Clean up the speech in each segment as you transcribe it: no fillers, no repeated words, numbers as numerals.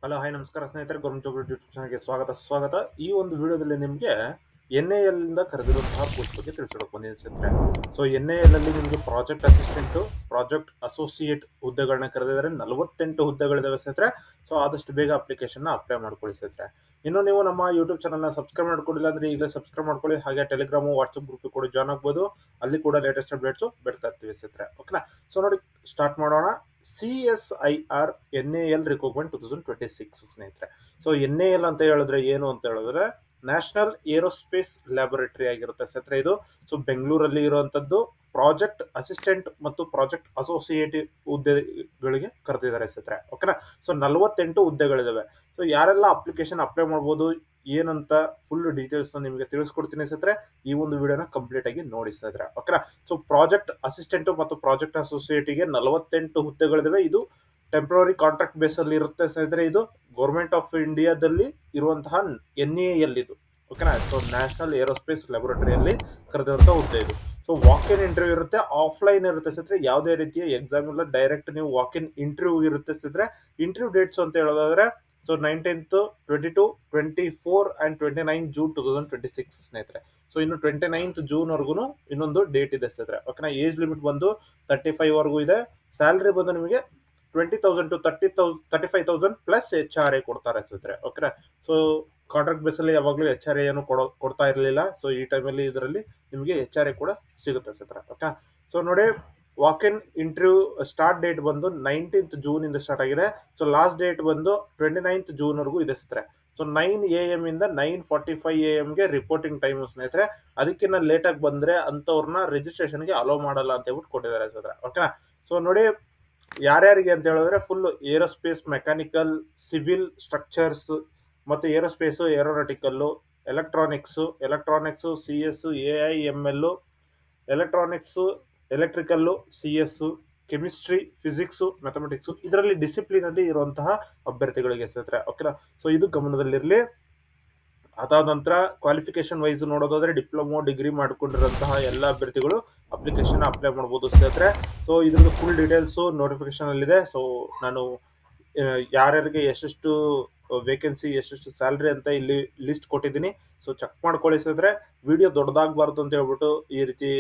Hello hi ನಮಸ್ಕಾರ ಸ್ನೇಹಿತರೆ, government job YouTube ಚಾನಲ್ಗೆ ಸ್ವಾಗತ. ಈ ಒಂದು ವಿಡಿಯೋದಲ್ಲಿ ನಿಮಗೆ NAL ಇಂದ ಕರೆದಿರುವಂತಹ ಪೋಸ್ಟ್ ಬಗ್ಗೆ ತಿಳಿಸ್ಕೊಡಕ್ಕೆ ಬಂದಿದ್ದೀನಿ ಸ್ನೇಹಿತರೆ. ಸೊ NAL ಅಲ್ಲಿ ನಿಮಗೆ ಪ್ರಾಜೆಕ್ಟ್ ಅಸಿಸ್ಟೆಂಟ್, ಪ್ರಾಜೆಕ್ಟ್ ಅಸೋಸಿಯೇಟ್ ಹುದ್ದೆಗಳನ್ನ ಕರೆದಿದ್ದಾರೆ. 48 ಹುದ್ದೆಗಳಿದಾವೆ ಸ್ನೇಹಿತರೆ. ಸೊ ಆದಷ್ಟು ಬೇಗ ಅಪ್ಲಿಕೇಶನ್ ಅಪ್ಲೈ ಮಾಡ್ಕೊಳ್ಳಿ ಸ್ನೇಹಿತರೆ. ಇನ್ನು ನೀವು ನಮ್ಮ ಯೂಟ್ಯೂಬ್ ಚಾನಲ್ನ ಸಬ್ಸ್ಕ್ರೈಬ್ ಮಾಡ್ಕೊಂಡಿಲ್ಲ ಅಂದ್ರೆ ಈಗಲೇ ಸಬ್ಸ್ಕ್ರೈಬ್ ಮಾಡ್ಕೊಳ್ಳಿ. ಹಾಗೆ ಟೆಲಿಗ್ರಾಮ್, ವಾಟ್ಸ್ಆಪ್ ಗ್ರೂಪ್ ಕೂಡ ಜಾಯ್ನ್ ಆಗ್ಬೋದು. ಅಲ್ಲಿ ಕೂಡ ಲೇಟೆಸ್ಟ್ ಅಪ್ಡೇಟ್ಸ್ ಬಿಡ್ತಾ ಇರ್ತೀವಿ ಸ್ನೇಹಿತರೆ. ಓಕೆನಾ? ಸೊ ನೋಡಿ, ಸ್ಟಾರ್ಟ್ ಮಾಡೋಣ. CSIR NAL ರಿಕ್ರೂಟ್ಮೆಂಟ್ 2026 ಸ್ನೇಹಿತರೆ. ಸೊ NAL ಅಂತ ಹೇಳಿದ್ರೆ ಏನು ಅಂತ ಹೇಳಿದ್ರೆ ನ್ಯಾಷನಲ್ ಏರೋಸ್ಪೇಸ್ ಲ್ಯಾಬೊರೇಟರಿ ಆಗಿರುತ್ತೆ ಸ್ನೇಹಿತರೆ ಇದು. ಸೊ ಬೆಂಗಳೂರಲ್ಲಿ ಇರುವಂತದ್ದು ಪ್ರಾಜೆಕ್ಟ್ ಅಸಿಸ್ಟೆಂಟ್ ಮತ್ತು ಪ್ರಾಜೆಕ್ಟ್ ಅಸೋಸಿಯೇಟಿವ್ ಹುದ್ದೆಗಳಿಗೆ ಕರೆದಿದ್ದಾರೆ ಸ್ನೇಹಿತರೆ. ಓಕೆನಾ? ಸೊ 48 ಹುದ್ದೆಗಳಿದಾವೆ. ಸೊ ಯಾರೆಲ್ಲ ಅಪ್ಲಿಕೇಶನ್ ಅಪ್ಲೈ ಮಾಡ್ಬೋದು ಏನಂತ ಫುಲ್ ಡೀಟೇಲ್ಸ್ ನಿಮಗೆ ತಿಳಿಸ್ಕೊಡ್ತೀನಿ ಸ್ನೇಹಿತರೆ. ಈ ಒಂದು ವಿಡಿಯೋನ ಕಂಪ್ಲೀಟ್ ಆಗಿ ನೋಡಿ ಸ್ನೇಹಿತರೆ. ಓಕೆನಾ? ಸೊ ಪ್ರಾಜೆಕ್ಟ್ ಅಸಿಸ್ಟೆಂಟ್ ಮತ್ತು ಪ್ರಾಜೆಕ್ಟ್ ಅಸೋಸಿಯೇಟಿಗೆ 48 ಹುದ್ದೆಗಳಿದಾವೆ. ಇದು ಟೆಂಪ್ರರಿ ಕಾಂಟ್ರಾಕ್ಟ್ ಬೇಸ್ ಅಲ್ಲಿ ಇರುತ್ತೆ ಸ್ನೇಹಿತರೆ. ಇದು ಗೌರ್ಮೆಂಟ್ ಆಫ್ ಇಂಡಿಯಾದಲ್ಲಿ ಇರುವಂತಹ NAL ಇದು. ಓಕೆನಾ? ಸೊ ನ್ಯಾಷನಲ್ ಏರೋಸ್ಪೇಸ್ ಲ್ಯಾಬೊರೇಟರಿಯಲ್ಲಿ ಕರೆದಿರುವಂತಹ ಹುದ್ದೆ ಇದು. ಸೊ ವಾಕ್ ಇನ್ ಇಂಟರ್ವ್ಯೂ ಇರುತ್ತೆ, ಆಫ್ಲೈನ್ ಇರುತ್ತೆ ಸ್ನೇಹಿತರೆ. ಯಾವುದೇ ರೀತಿಯ ಎಕ್ಸಾಮ್ ಇಲ್ಲ, ಡೈರೆಕ್ಟ್ ನೀವು ವಾಕ್ ಇನ್ ಇಂಟರ್ವ್ಯೂ ಇರುತ್ತೆ ಸ್ನೇಹಿತರೆ. ಇಂಟರ್ವ್ಯೂ ಡೇಟ್ಸ್ ಅಂತ ಹೇಳೋದಾದ್ರೆ ಸೊ 19th, 22, 24 ಅಂಡ್ 29 ಜೂನ್ 2026 ಸ್ನೇಹಿತರೆ. ಸೊ ಇನ್ನು 29th ಜೂನ್ ವರ್ಗು ಇನ್ನೊಂದು ಡೇಟ್ ಇದೆ ಸ್ನೇಹಿತರೆ. ಓಕೆನಾ? ಏಜ್ ಲಿಮಿಟ್ ಬಂದು 35 ವರ್ಗೂ ಇದೆ. ಸ್ಯಾಲರಿ ಬಂದು ನಿಮಗೆ 20,000 to 35,000 ಪ್ಲಸ್ HRA ಕೊಡ್ತಾರೆ ಸ್ನೇಹಿತರೆ. ಓಕೆನಾ? ಸೊ ಕಾಂಟ್ರಾಕ್ಟ್ ಬೇಸ್ ಅಲ್ಲಿ ಯಾವಾಗಲೂ HRA ಏನು ಕೊಡ್ತಾ ಇರಲಿಲ್ಲ. ಸೊ ಈ ಟೈಮಲ್ಲಿ ಇದರಲ್ಲಿ ನಿಮಗೆ HRA ಕೂಡ ಸಿಗುತ್ತೆ ಸ್ನೇಹಿತರೆ. ಓಕೆ? ಸೊ ನೋಡಿ, walk in interview start date ಬಂದು 19th ಜೂನ್ ಇಂದ ಸ್ಟಾರ್ಟ್ ಆಗಿದೆ. ಸೊ ಲಾಸ್ಟ್ ಡೇಟ್ ಬಂದು 29th ಜೂನ್ ವರ್ಗೂ ಇದೆ ಸ್ನೇಹಿತರೆ. ಸೊ 9 AM ಇಂದ 9:45 AM ಗೆ ರಿಪೋರ್ಟಿಂಗ್ ಟೈಮ್ ಸ್ನೇಹಿತರೆ. ಅದಕ್ಕಿಂತ ಲೇಟ್ ಆಗಿ ಬಂದ್ರೆ ಅಂತವ್ರನ್ನ ರಿಜಿಸ್ಟ್ರೇಷನ್ಗೆ ಅಲೋ ಮಾಡಲ್ಲ ಅಂತ ಹೇಳ್ಬಿಟ್ಟು ಕೊಟ್ಟಿದ್ದಾರೆ ಸ್ನೇಹಿತರೆ. ಓಕೆನಾ? ಸೊ ನೋಡಿ, ಯಾರ್ಯಾರಿಗೆ ಅಂತ ಹೇಳಿದ್ರೆ full aerospace, mechanical, civil, structures ಮತ್ತು aerospace, aeronautical, electronics, CS, AIML, electronics, electrical, CS, chemistry, physics, mathematics, ಇದರಲ್ಲಿ ಡಿಸಿಪ್ಲಿನ್ ಅಲ್ಲಿ ಇರುವಂತಹ ಅಭ್ಯರ್ಥಿಗಳಿಗೆ ಸ್ನೇಹಿತರೆ. ಓಕೆನಾ? ಸೊ ಇದು ಗಮನದಲ್ಲಿರಲಿ. ಅದಾದ ನಂತರ ಕ್ವಾಲಿಫಿಕೇಶನ್ ವೈಸ್ ನೋಡೋದಾದ್ರೆ ಡಿಪ್ಲೊಮೊ, ಡಿಗ್ರಿ ಮಾಡ್ಕೊಂಡಿರುವಂತಹ ಎಲ್ಲ ಅಭ್ಯರ್ಥಿಗಳು ಅಪ್ಲಿಕೇಶನ್ ಅಪ್ಲೈ ಮಾಡ್ಬೋದು ಸ್ನೇಹಿತರೆ. ಸೊ ಇದ್ರದ್ದು ಫುಲ್ ಡೀಟೇಲ್ಸ್ ನೋಟಿಫಿಕೇಶನ್ ಅಲ್ಲಿದೆ. ಸೊ ನಾನು ಯಾರ್ಯಾರಿಗೆ ಎಷ್ಟೆಷ್ಟು ವೇಕೆನ್ಸಿ, ಎಷ್ಟೆಷ್ಟು ಸ್ಯಾಲ್ರಿ ಅಂತ ಇಲ್ಲಿ ಲಿಸ್ಟ್ ಕೊಟ್ಟಿದ್ದೀನಿ. ಸೊ ಚೆಕ್ ಮಾಡ್ಕೊಳ್ಳಿ ಸ್ನೇಹಿತರೆ. ವಿಡಿಯೋ ದೊಡ್ಡದಾಗಬಾರ್ದು ಅಂತ ಹೇಳ್ಬಿಟ್ಟು ಈ ರೀತಿ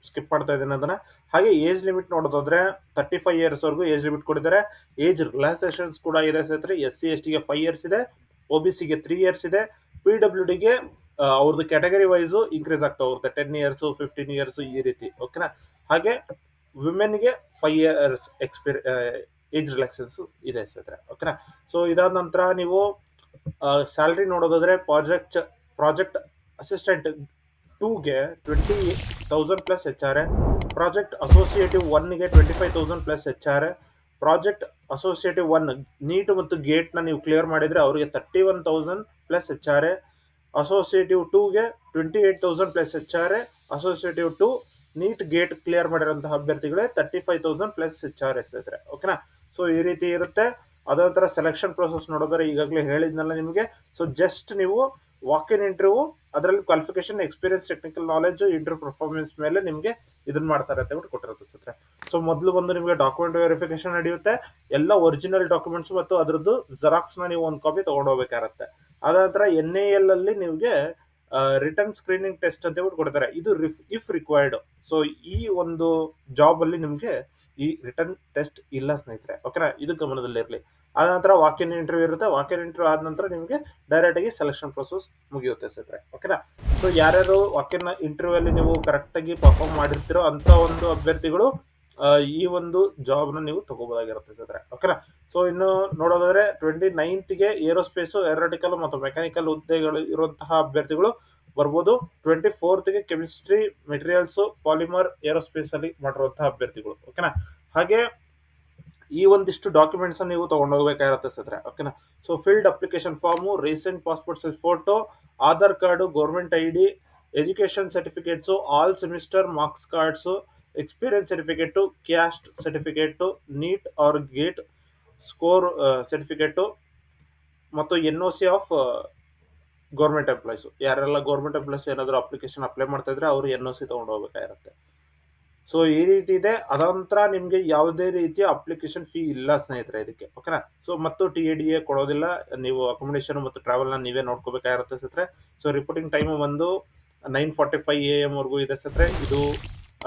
ಸ್ಕಿಪ್ ಮಾಡ್ತಾ ಇದ್ದೀನಿ ಅದನ್ನ. ಹಾಗೆ ಏಜ್ ಲಿಮಿಟ್ ನೋಡೋದಾದ್ರೆ 35 ಇಯರ್ಸ್ ವರೆಗೂ ಏಜ್ ಲಿಮಿಟ್ ಕೊಟ್ಟಿದ್ದಾರೆ. ಏಜ್ ರಿಲ್ಯಾಕ್ಸೇಷನ್ಸ್ ಕೂಡ ಇದೆ ಸ್ನೇಹಿತರೆ. SC STಗೆ 5 ಇಯರ್ಸ್ ಇದೆ, OBCಗೆ 3 ಇಯರ್ಸ್ ಇದೆ, PWDಗೆ ಅವ್ರದ್ದು ಕ್ಯಾಟಗರಿ ವೈಸ್ ಇನ್ಕ್ರೀಸ್ ಆಗ್ತಾ ಹೋಗುತ್ತೆ. 10 ಇಯರ್ಸ್, 15 ಇಯರ್ಸ್ ಈ ರೀತಿ. ಓಕೆನಾ? ಹಾಗೆ ವಿಮೆನ್ಗೆ 5 ಇಯರ್ಸ್ ಏಜ್ ರಿಲ್ಯಾಕ್ಸೇಷನ್ಸ್ ಇದೆ ಸ್ನೇಹಿತರೆ. ಓಕೆನಾ? ಸೊ ಇದಾದ ನಂತರ ನೀವು ಸ್ಯಾಲ್ರಿ ನೋಡೋದಾದ್ರೆ ಪ್ರಾಜೆಕ್ಟ್ ಅಸಿಸ್ಟೆಂಟ್ 2ಗೆ 20,000 ಪ್ಲಸ್ HRA, ಪ್ರಾಜೆಕ್ಟ್ ಅಸೋಸಿಯೇಟಿವ್ 1ಗೆ 25,000 plus HRA, project associative 1 NEET ಮತ್ತು ಗೇಟ್ ನ ನೀವು ಕ್ಲಿಯರ್ ಮಾಡಿದ್ರೆ ಅವರಿಗೆ 31,000 ಪ್ಲಸ್ HRA, ಅಸೋಸಿಯೇಟಿವ್ 2ಗೆ 28,000 plus HRA, associative 2 NEET GATE clear ಮಾಡಿರುವಂತಹ ಅಭ್ಯರ್ಥಿಗಳೇ 35,000 ಪ್ಲಸ್ HRA ಸ್ನೇಹಿತರೆ. ಓಕೆನಾ? ಸೊ ಈ ರೀತಿ ಇರುತ್ತೆ. ಅದ ನಂತರ ಸೆಲೆಕ್ಷನ್ ಪ್ರೊಸೆಸ್ ನೋಡೋದ್ರೆ ಈಗಾಗಲೇ ಹೇಳಿದ್ನಲ್ಲ ನಿಮಗೆ. ಸೊ ಜಸ್ಟ್ ನೀವು ವಾಕ್ ಇನ್ ಇಂಟರ್ವ್ಯೂ, ಅದರಲ್ಲಿ qualification, experience, technical knowledge, interview performance ಮೇಲೆ ನಿಮಗೆ ಇದನ್ನ ಮಾಡ್ತಾರೆ ಅಂತ ಹೇಳ್ಬಿಟ್ಟು ಕೊಟ್ಟಿರುತ್ತೆ ಸ್ನೇಹಿತರೆ. ಸೊ ಮೊದಲು ಬಂದು ನಿಮಗೆ ಡಾಕ್ಯುಮೆಂಟ್ ವೆರಿಫಿಕೇಶನ್ ನಡೆಯುತ್ತೆ. ಎಲ್ಲ ಒರಿಜಿನಲ್ ಡಾಕ್ಯುಮೆಂಟ್ಸ್ ಮತ್ತು ಅದರದ್ದು ಜೆರಾಕ್ಸ್ ನ ನೀವು ಒಂದು ಕಾಪಿ ತಗೊಂಡು ಹೋಗ್ಬೇಕಾಗತ್ತೆ. ಅದ ನಂತರ NAL ಅಲ್ಲಿ ನಿಮಗೆ ರಿಟರ್ನ್ ಸ್ಕ್ರೀನಿಂಗ್ ಟೆಸ್ಟ್ ಅಂತ ಹೇಳ್ಬಿಟ್ಟು ಕೊಡ್ತಾರೆ. ಇದು ಇಫ್ ರಿಕ್ವೈರ್ಡ್. ಸೊ ಈ ಒಂದು ಜಾಬ್ ಅಲ್ಲಿ ನಿಮಗೆ ಈ ರಿಟರ್ನ್ ಟೆಸ್ಟ್ ಇಲ್ಲ ಸ್ನೇಹಿತರೆ. ಓಕೆನಾ? ಇದು ಗಮನದಲ್ಲಿರಲಿ. ಆದ ನಂತರ ವಾಕ್ ಇನ್ ಇಂಟರ್ವ್ಯೂ ಇರುತ್ತೆ. ವಾಕ್ ಇನ್ ಇಂಟರ್ವ್ಯೂ ಆದ ನಂತರ ನಿಮಗೆ ಡೈರೆಕ್ಟ್ ಆಗಿ ಸೆಲೆಕ್ಷನ್ ಪ್ರೊಸೆಸ್ ಮುಗಿಯುತ್ತೆ ಸ್ನೇಹಿತರೆ. ಓಕೆನಾ? ಸೊ ಯಾರ್ಯಾರು ವಾಕ್ ಇನ್ ಇಂಟರ್ವ್ಯೂ ಅಲ್ಲಿ ನೀವು ಕರೆಕ್ಟ್ ಆಗಿ ಪರ್ಫಾರ್ಮ್ ಮಾಡಿರ್ತೀರೋ ಅಂತ ಒಂದು ಅಭ್ಯರ್ಥಿಗಳು ಈ ಒಂದು ಜಾಬ್ ನ ನೀವು ತಗೋಬಹುದಾಗಿರುತ್ತೆ ಸ್ನೇಹಿತರೆ. ಓಕೆನಾ? ಸೊ ಇನ್ನು ನೋಡೋದಾದ್ರೆ 29th ಗೆ ಏರೋಸ್ಪೇಸ್, ಏರೋನಾಟಿಕಲ್ ಮತ್ತು ಮೆಕ್ಯಾನಿಕಲ್ ಹುದ್ದೆಗಳು ಇರುವಂತಹ ಅಭ್ಯರ್ಥಿಗಳು ಬರ್ಬೋದು. 24th ಗೆ ಕೆಮಿಸ್ಟ್ರಿ, ಮೆಟೀರಿಯಲ್ಸ್, ಪಾಲಿಮರ್, ಏರೋಸ್ಪೇಸ್ ಅಲ್ಲಿ ಮಾಡಿರುವಂತಹ ಅಭ್ಯರ್ಥಿಗಳು. ಓಕೆನಾ? ಹಾಗೆ ಈ ಒಂದಿಷ್ಟು ಡಾಕ್ಯುಮೆಂಟ್ಸ್ ನೀವು ತಗೊಂಡು ಹೋಗ್ಬೇಕಾಗಿರುತ್ತೆ ಸ್ನೇಹಿತರೆ. ಓಕೆನಾ? So filled application form, recent passport size photo, Aadhaar card, government ID, education certificates, all semester marks cards, experience certificate, caste certificate, NEET or GATE score certificate ಮತ್ತು NOC ಆಫ್ ಗೌರ್ಮೆಂಟ್ ಎಂಪ್ಲಾಯ್ಸು. ಯಾರೆಲ್ಲ government employees ಏನಾದರೂ application apply ಮಾಡ್ತಾ ಇದ್ರೆ ಅವರು NOC ತಗೊಂಡು ಹೋಗ್ಬೇಕಾಗಿರುತ್ತೆ. So ಈ ರೀತಿ ಇದೆ. ಅದಂತರ ನಿಮಗೆ ಯಾವುದೇ ರೀತಿಯ ಅಪ್ಲಿಕೇಶನ್ ಫೀ ಇಲ್ಲ ಸ್ನೇಹಿತರೆ ಇದಕ್ಕೆ, ಓಕೆನಾ. ಸೊ ಮತ್ತು TADA ಕೊಡೋದಿಲ್ಲ, ನೀವು ಅಕೊಮಿಡೇಷನ್ ಮತ್ತು ಟ್ರಾವೆಲ್ನ ನೀವೇ ನೋಡ್ಕೋಬೇಕಾಗಿರುತ್ತೆ ಸ್ನೇಹಿತರೆ. ಸೊ ರಿಪೋರ್ಟಿಂಗ್ ಟೈಮ್ ಬಂದು 9:45 AM ವರೆಗೂ ಇದೆ ಸ್ನೇಹಿತರೆ. ಇದು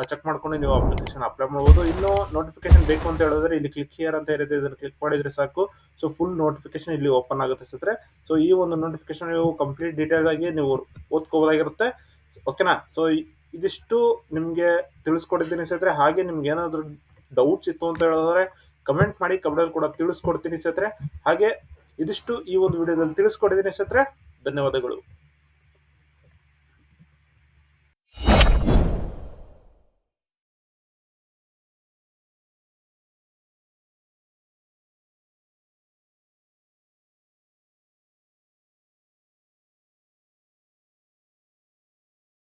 ಚೆಕ್ ಮಾಡ್ಕೊಂಡು ನೀವು ಅಪ್ಲಿಕೇಶನ್ ಅಪ್ಲೈ ಮಾಡ್ಬೋದು. ಇನ್ನೂ ನೋಟಿಫಿಕೇಶನ್ ಬೇಕು ಅಂತ ಹೇಳಿದ್ರೆ ಇಲ್ಲಿ ಕ್ಲಿಕ್ ಹಿಯರ್ ಅಂತ ಇರುತ್ತೆ, ಇದನ್ನು ಕ್ಲಿಕ್ ಮಾಡಿದ್ರೆ ಸಾಕು. ಸೊ ಫುಲ್ ನೋಟಿಫಿಕೇಶನ್ ಇಲ್ಲಿ ಓಪನ್ ಆಗುತ್ತೆ ಸ್ನೇಹಿತರೆ. ಸೊ ಈ ಒಂದು ನೋಟಿಫಿಕೇಶನ್ ನೀವು ಕಂಪ್ಲೀಟ್ ಡೀಟೇಲ್ ಆಗಿ ನೀವು ಓದ್ಕೋಬೋದಾಗಿರುತ್ತೆ, ಓಕೆನಾ. ಸೊ ಇದಿಷ್ಟು ನಿಮಗೆ ತಿಳಿಸ್ಕೊಟ್ಟಿದ್ದೀನಿ ಸ್ನೇಹಿತರೆ. ಹಾಗೆ ನಿಮ್ಗೆ ಏನಾದರೂ ಡೌಟ್ಸ್ ಇತ್ತು ಅಂತ ಹೇಳಿದ್ರೆ ಕಮೆಂಟ್ ಮಾಡಿ, ಕಮೆಂಟಲ್ಲಿ ಕೂಡ ತಿಳಿಸ್ಕೊಡ್ತೀನಿ ಸ್ನೇಹಿತರೆ. ಹಾಗೆ ಇದಿಷ್ಟು ಈ ಒಂದು ವಿಡಿಯೋದಲ್ಲಿ ತಿಳಿಸ್ಕೊಟ್ಟಿದ್ದೀನಿ ಸ್ನೇಹಿತರೆ. ಧನ್ಯವಾದಗಳು.